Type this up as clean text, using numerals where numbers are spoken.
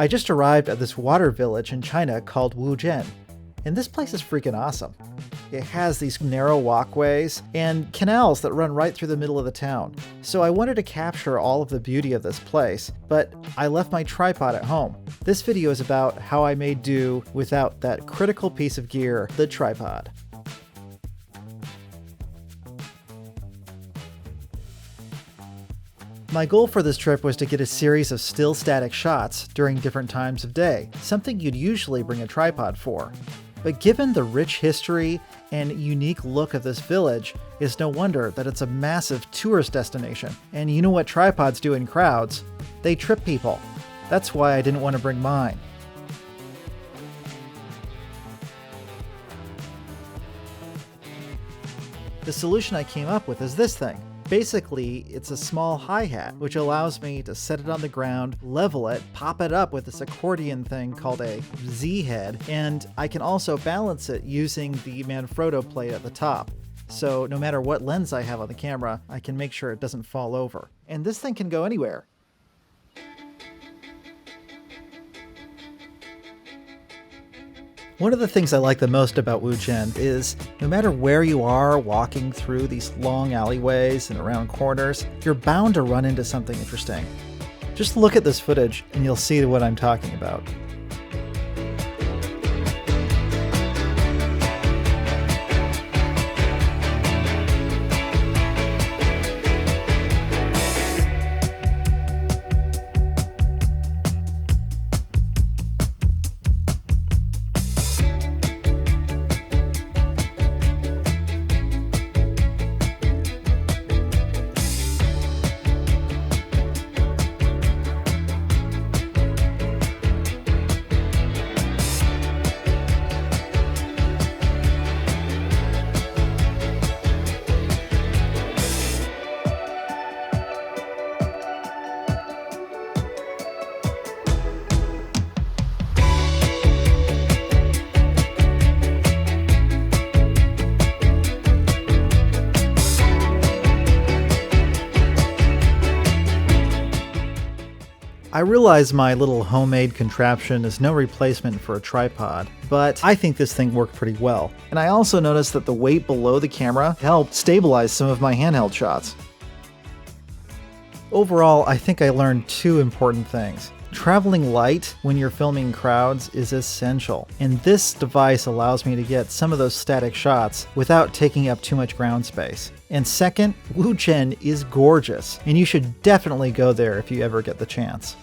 I just arrived at this water village in China called Wuzhen, and this place is freaking awesome. It has these narrow walkways and canals that run right through the middle of the town. So I wanted to capture all of the beauty of this place, but I left my tripod at home. This video is about how I made do without that critical piece of gear, the tripod. My goal for this trip was to get a series of still static shots during different times of day, something you'd usually bring a tripod for. But given the rich history and unique look of this village, it's no wonder that it's a massive tourist destination. And you know what tripods do in crowds? They trip people. That's why I didn't want to bring mine. The solution I came up with is this thing. Basically, it's a small hi-hat, which allows me to set it on the ground, level it, pop it up with this accordion thing called a Z-head, and I can also balance it using the Manfrotto plate at the top. So no matter what lens I have on the camera, I can make sure it doesn't fall over. And this thing can go anywhere. One of the things I like the most about Wuzhen is no matter where you are walking through these long alleyways and around corners, you're bound to run into something interesting. Just look at this footage and you'll see what I'm talking about. I realize my little homemade contraption is no replacement for a tripod, but I think this thing worked pretty well. And I also noticed that the weight below the camera helped stabilize some of my handheld shots. Overall, I think I learned two important things. Traveling light when you're filming crowds is essential, and this device allows me to get some of those static shots without taking up too much ground space. And second, Wuzhen is gorgeous, and you should definitely go there if you ever get the chance.